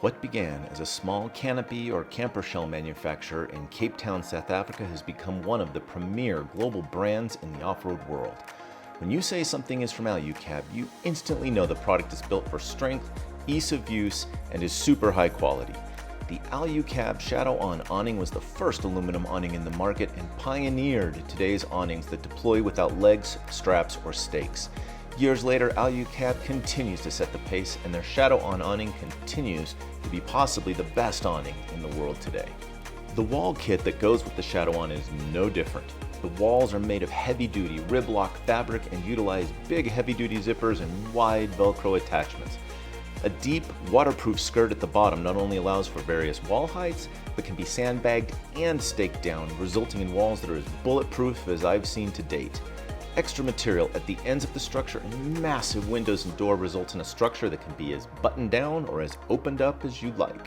What began as a small canopy or camper shell manufacturer in Cape Town, South Africa has become one of the premier global brands in the off-road world. When you say something is from Alu-cab, you instantly know the product is built for strength, ease of use, and is super high quality. The Alu-cab Shadow-Awn awning was the first aluminum awning in the market and pioneered today's awnings that deploy without legs, straps, or stakes. Years later, Alu-cab continues to set the pace, and their Shadow-Awn awning continues to be possibly the best awning in the world today. The wall kit that goes with the Shadow-Awn is no different. The walls are made of heavy-duty rib-lock fabric and utilize big heavy-duty zippers and wide Velcro attachments. A deep, waterproof skirt at the bottom not only allows for various wall heights, but can be sandbagged and staked down, resulting in walls that are as bulletproof as I've seen to date. Extra material at the ends of the structure and massive windows and door result in a structure that can be as buttoned down or as opened up as you like.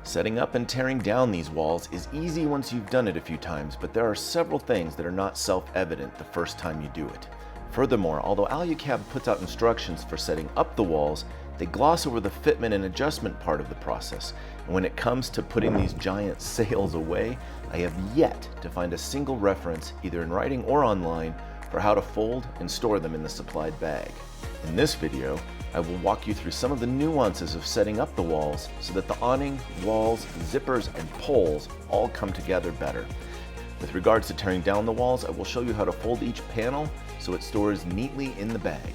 Setting up and tearing down these walls is easy once you've done it a few times, but there are several things that are not self-evident the first time you do it. Furthermore, although Alu-cab puts out instructions for setting up the walls, they gloss over the fitment and adjustment part of the process. And when it comes to putting these giant sails away, I have yet to find a single reference, either in writing or online, for how to fold and store them in the supplied bag. In this video, I will walk you through some of the nuances of setting up the walls so that the awning, walls, zippers, and poles all come together better. With regards to tearing down the walls, I will show you how to fold each panel so it stores neatly in the bag.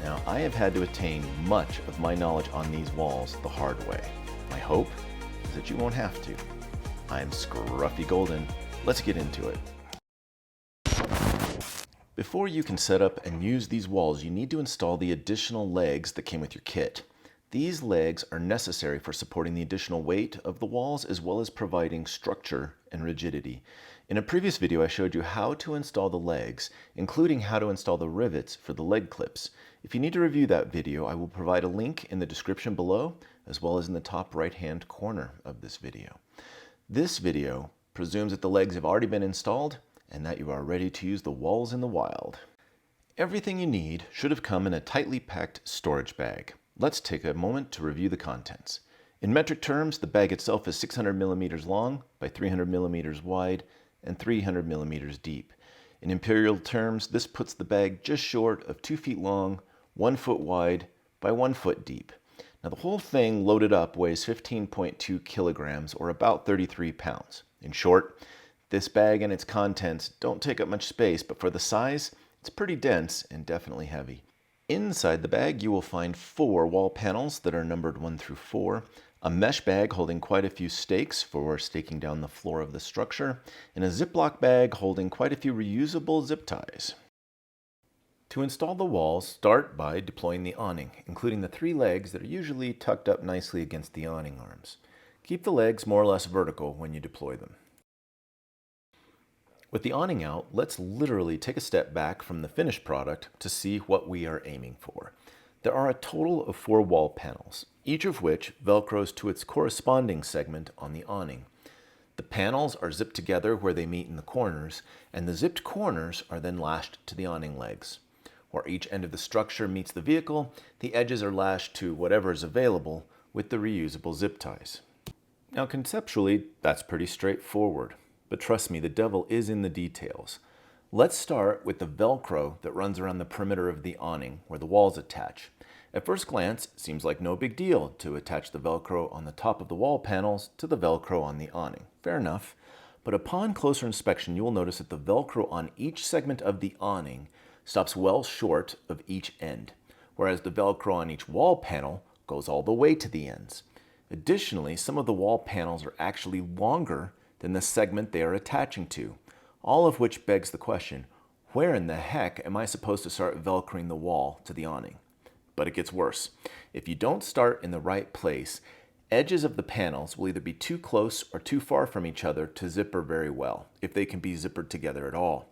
Now, I have had to attain much of my knowledge on these walls the hard way. My hope is that you won't have to. I'm Scruffy Golden. Let's get into it. Before you can set up and use these walls, you need to install the additional legs that came with your kit. These legs are necessary for supporting the additional weight of the walls as well as providing structure and rigidity. In a previous video, I showed you how to install the legs, including how to install the rivets for the leg clips. If you need to review that video, I will provide a link in the description below, as well as in the top right-hand corner of this video. This video presumes that the legs have already been installed and that you are ready to use the walls in the wild. Everything you need should have come in a tightly packed storage bag. Let's take a moment to review the contents. In metric terms, the bag itself is 600 millimeters long by 300 millimeters wide and 300 millimeters deep. In imperial terms, this puts the bag just short of 2 feet long, 1 foot wide by 1 foot deep. Now the whole thing loaded up weighs 15.2 kilograms or about 33 pounds. In short, this bag and its contents don't take up much space, but for the size, it's pretty dense and definitely heavy. Inside the bag, you will find 4 wall panels that are numbered 1 through 4, a mesh bag holding quite a few stakes for staking down the floor of the structure, and a Ziploc bag holding quite a few reusable zip ties. To install the walls, start by deploying the awning, including the 3 legs that are usually tucked up nicely against the awning arms. Keep the legs more or less vertical when you deploy them. With the awning out, let's literally take a step back from the finished product to see what we are aiming for. There are a total of 4 wall panels, each of which velcros to its corresponding segment on the awning. The panels are zipped together where they meet in the corners, and the zipped corners are then lashed to the awning legs. Where each end of the structure meets the vehicle, the edges are lashed to whatever is available with the reusable zip ties. Now conceptually, that's pretty straightforward. But trust me, the devil is in the details. Let's start with the Velcro that runs around the perimeter of the awning where the walls attach. At first glance, it seems like no big deal to attach the Velcro on the top of the wall panels to the Velcro on the awning. Fair enough. But upon closer inspection, you will notice that the Velcro on each segment of the awning stops well short of each end, whereas the Velcro on each wall panel goes all the way to the ends. Additionally, some of the wall panels are actually longer than the segment they are attaching to, all of which begs the question, where in the heck am I supposed to start velcroing the wall to the awning? But it gets worse. If you don't start in the right place, edges of the panels will either be too close or too far from each other to zipper very well, if they can be zippered together at all.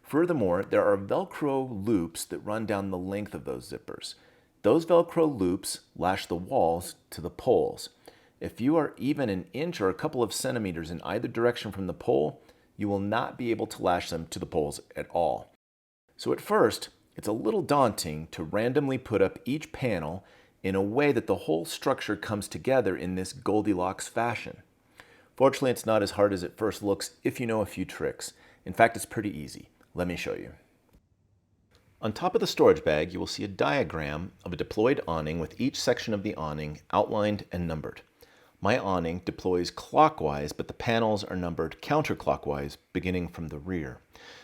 Furthermore, there are Velcro loops that run down the length of those zippers. Those Velcro loops lash the walls to the poles. If you are even an inch or a couple of centimeters in either direction from the pole, you will not be able to lash them to the poles at all. So at first, it's a little daunting to randomly put up each panel in a way that the whole structure comes together in this Goldilocks fashion. Fortunately, it's not as hard as it first looks if you know a few tricks. In fact, it's pretty easy. Let me show you. On top of the storage bag, you will see a diagram of a deployed awning with each section of the awning outlined and numbered. My awning deploys clockwise, but the panels are numbered counterclockwise, beginning from the rear.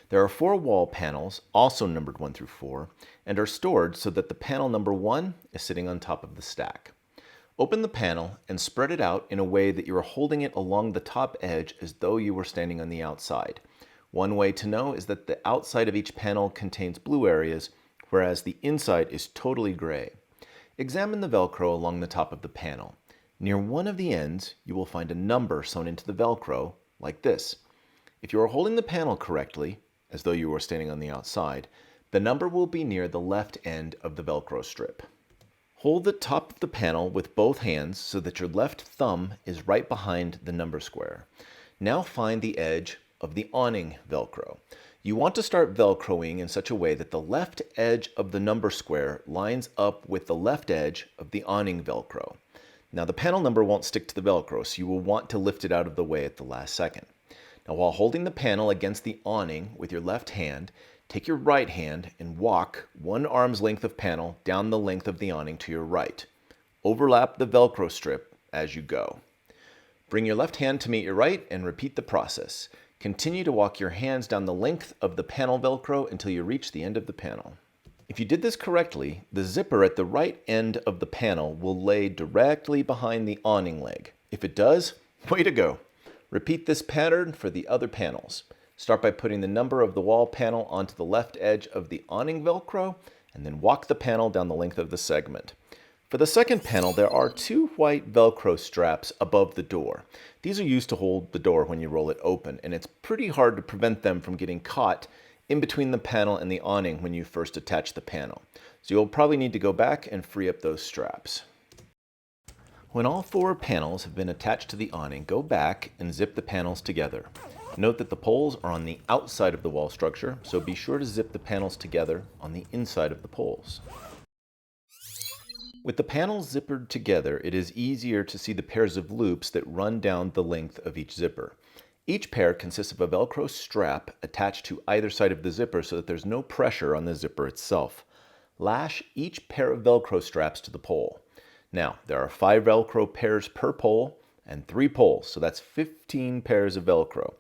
There are 4 wall panels, also numbered 1 through 4, and are stored so that the panel number 1 is sitting on top of the stack. Open the panel and spread it out in a way that you are holding it along the top edge as though you were standing on the outside. One way to know is that the outside of each panel contains blue areas, whereas the inside is totally gray. Examine the Velcro along the top of the panel. Near one of the ends, you will find a number sewn into the Velcro, like this. If you are holding the panel correctly, as though you were standing on the outside, the number will be near the left end of the Velcro strip. Hold the top of the panel with both hands so that your left thumb is right behind the number square. Now find the edge of the awning Velcro. You want to start Velcroing in such a way that the left edge of the number square lines up with the left edge of the awning Velcro. Now the panel number won't stick to the Velcro, so you will want to lift it out of the way at the last second. Now while holding the panel against the awning with your left hand, take your right hand and walk 1 arm's length of panel down the length of the awning to your right. Overlap the Velcro strip as you go. Bring your left hand to meet your right and repeat the process. Continue to walk your hands down the length of the panel Velcro until you reach the end of the panel. If you did this correctly, the zipper at the right end of the panel will lay directly behind the awning leg. If it does, way to go! Repeat this pattern for the other panels. Start by putting the number of the wall panel onto the left edge of the awning Velcro, and then walk the panel down the length of the segment. For the second panel, there are 2 white Velcro straps above the door. These are used to hold the door when you roll it open, and it's pretty hard to prevent them from getting caught in between the panel and the awning when you first attach the panel. So you'll probably need to go back and free up those straps. When all 4 panels have been attached to the awning, go back and zip the panels together. Note that the poles are on the outside of the wall structure, so be sure to zip the panels together on the inside of the poles. With the panels zippered together, it is easier to see the pairs of loops that run down the length of each zipper. Each pair consists of a Velcro strap attached to either side of the zipper so that there's no pressure on the zipper itself. Lash each pair of Velcro straps to the pole. Now, there are 5 Velcro pairs per pole and 3 poles, so that's 15 pairs of Velcro.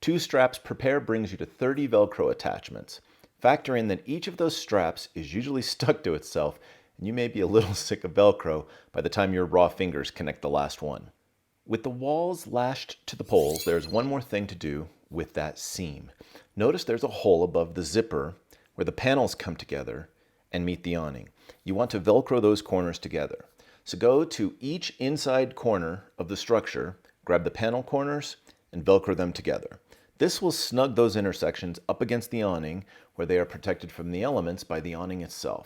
2 straps per pair brings you to 30 Velcro attachments. Factor in that each of those straps is usually stuck to itself, and you may be a little sick of Velcro by the time your raw fingers connect the last one. With the walls lashed to the poles, there's one more thing to do with that seam. Notice there's a hole above the zipper where the panels come together and meet the awning. You want to Velcro those corners together. So go to each inside corner of the structure, grab the panel corners, and Velcro them together. This will snug those intersections up against the awning where they are protected from the elements by the awning itself.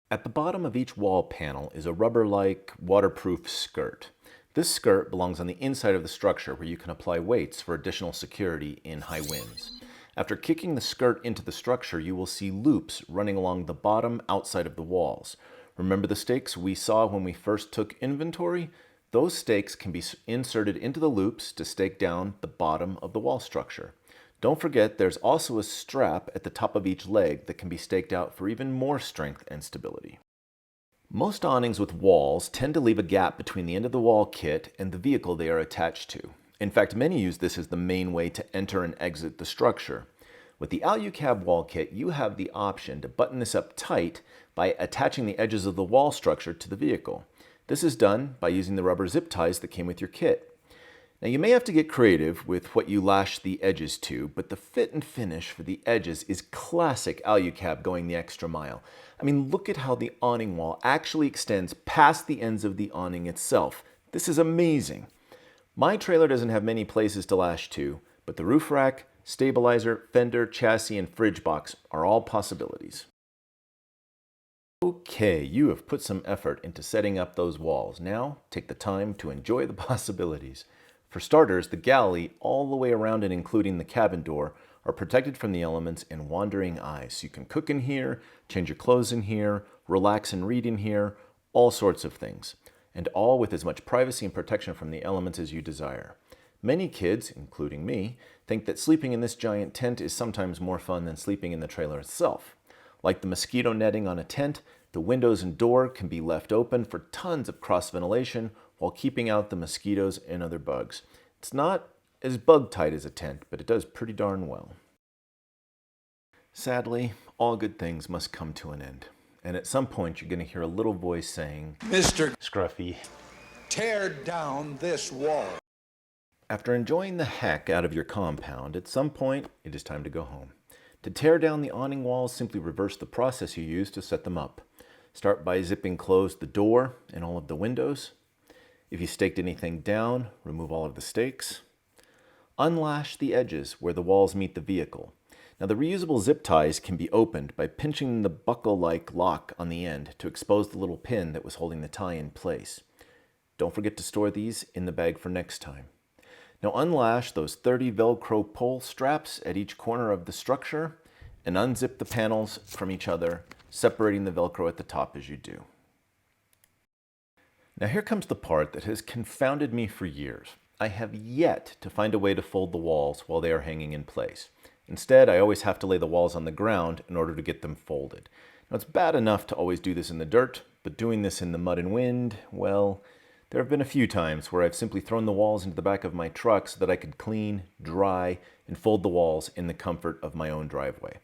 At the bottom of each wall panel is a rubber-like waterproof skirt. This skirt belongs on the inside of the structure where you can apply weights for additional security in high winds. After kicking the skirt into the structure, you will see loops running along the bottom outside of the walls. Remember the stakes we saw when we first took inventory? Those stakes can be inserted into the loops to stake down the bottom of the wall structure. Don't forget there's also a strap at the top of each leg that can be staked out for even more strength and stability. Most awnings with walls tend to leave a gap between the end of the wall kit and the vehicle they are attached to. In fact, many use this as the main way to enter and exit the structure. With the Alu-cab Wall Kit, you have the option to button this up tight by attaching the edges of the wall structure to the vehicle. This is done by using the rubber zip ties that came with your kit. Now you may have to get creative with what you lash the edges to, but the fit and finish for the edges is classic Alu-cab going the extra mile. I mean, look at how the awning wall actually extends past the ends of the awning itself. This is amazing. My trailer doesn't have many places to lash to, but the roof rack, stabilizer, fender, chassis, and fridge box are all possibilities. Okay, you have put some effort into setting up those walls. Now, take the time to enjoy the possibilities. For starters, the galley all the way around and including the cabin door are protected from the elements and wandering eyes. So you can cook in here, change your clothes in here, relax and read in here, all sorts of things. And all with as much privacy and protection from the elements as you desire. Many kids, including me, think that sleeping in this giant tent is sometimes more fun than sleeping in the trailer itself. Like the mosquito netting on a tent, the windows and door can be left open for tons of cross-ventilation while keeping out the mosquitoes and other bugs. It's not as bug-tight as a tent, but it does pretty darn well. Sadly, all good things must come to an end. And at some point, you're going to hear a little voice saying, "Mr. Scruffy, tear down this wall." After enjoying the heck out of your compound, at some point, it is time to go home. To tear down the awning walls, simply reverse the process you used to set them up. Start by zipping closed the door and all of the windows. If you staked anything down, remove all of the stakes. Unlash the edges where the walls meet the vehicle. Now the reusable zip ties can be opened by pinching the buckle-like lock on the end to expose the little pin that was holding the tie in place. Don't forget to store these in the bag for next time. Now unlash those 30 Velcro pull straps at each corner of the structure and unzip the panels from each other, separating the Velcro at the top as you do. Now here comes the part that has confounded me for years. I have yet to find a way to fold the walls while they are hanging in place. Instead, I always have to lay the walls on the ground in order to get them folded. Now it's bad enough to always do this in the dirt, but doing this in the mud and wind, well, there have been a few times where I've simply thrown the walls into the back of my truck so that I could clean, dry, and fold the walls in the comfort of my own driveway.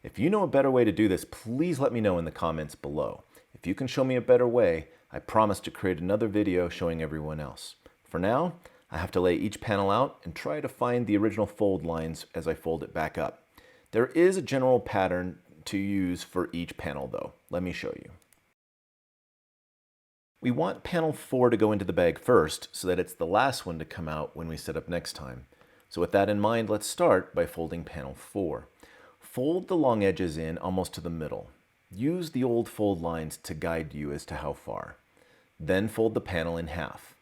If you know a better way to do this, please let me know in the comments below. If you can show me a better way, I promise to create another video showing everyone else. For now, I have to lay each panel out and try to find the original fold lines as I fold it back up. There is a general pattern to use for each panel though. Let me show you. We want panel 4 to go into the bag first so that it's the last one to come out when we set up next time. So with that in mind, let's start by folding panel 4. Fold the long edges in almost to the middle. Use the old fold lines to guide you as to how far. Then fold the panel in half.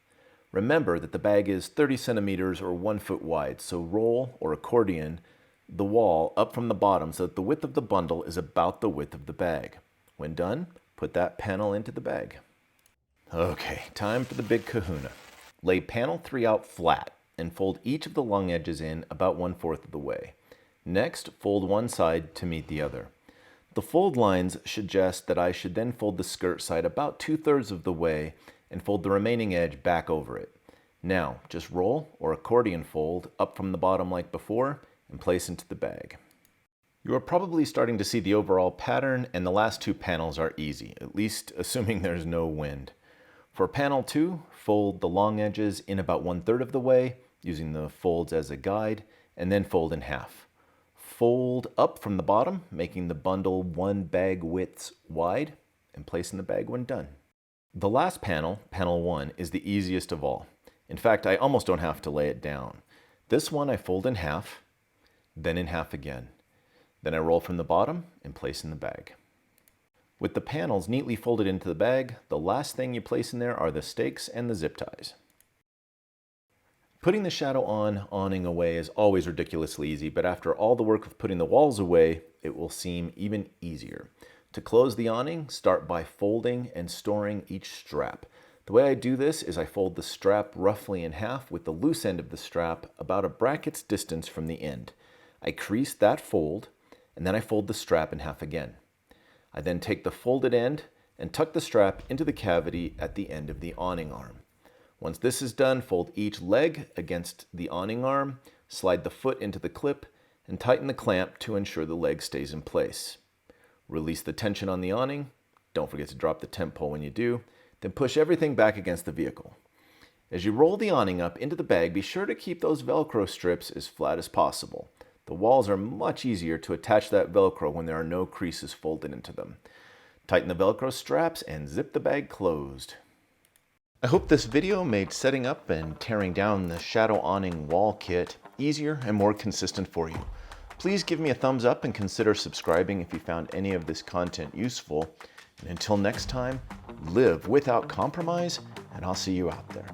Remember that the bag is 30 centimeters or 1 foot wide, so roll or accordion the wall up from the bottom so that the width of the bundle is about the width of the bag. When done, put that panel into the bag. Okay, time for the big kahuna. Lay panel 3 out flat and fold each of the long edges in about 1/4 of the way. Next, fold one side to meet the other. The fold lines suggest that I should then fold the skirt side about 2/3 of the way and fold the remaining edge back over it. Now, just roll or accordion fold up from the bottom like before and place into the bag. You are probably starting to see the overall pattern, and the last 2 panels are easy, at least assuming there's no wind. For panel 2, fold the long edges in about 1/3 of the way, using the folds as a guide, and then fold in half. Fold up from the bottom, making the bundle 1 bag widths wide, and place in the bag when done. The last panel, panel 1, is the easiest of all. In fact, I almost don't have to lay it down. This one I fold in half, then in half again. Then I roll from the bottom and place in the bag. With the panels neatly folded into the bag, the last thing you place in there are the stakes and the zip ties. Putting the Shadow-Awn awning away is always ridiculously easy, but after all the work of putting the walls away, it will seem even easier. To close the awning, start by folding and storing each strap. The way I do this is I fold the strap roughly in half with the loose end of the strap about a bracket's distance from the end. I crease that fold, and then I fold the strap in half again. I then take the folded end and tuck the strap into the cavity at the end of the awning arm. Once this is done, fold each leg against the awning arm, slide the foot into the clip, and tighten the clamp to ensure the leg stays in place. Release the tension on the awning. Don't forget to drop the tent pole when you do. Then push everything back against the vehicle. As you roll the awning up into the bag, be sure to keep those Velcro strips as flat as possible. The walls are much easier to attach that Velcro when there are no creases folded into them. Tighten the Velcro straps and zip the bag closed. I hope this video made setting up and tearing down the Shadow-Awning Wall Kit easier and more consistent for you. Please give me a thumbs up and consider subscribing if you found any of this content useful. And until next time, live without compromise, and I'll see you out there.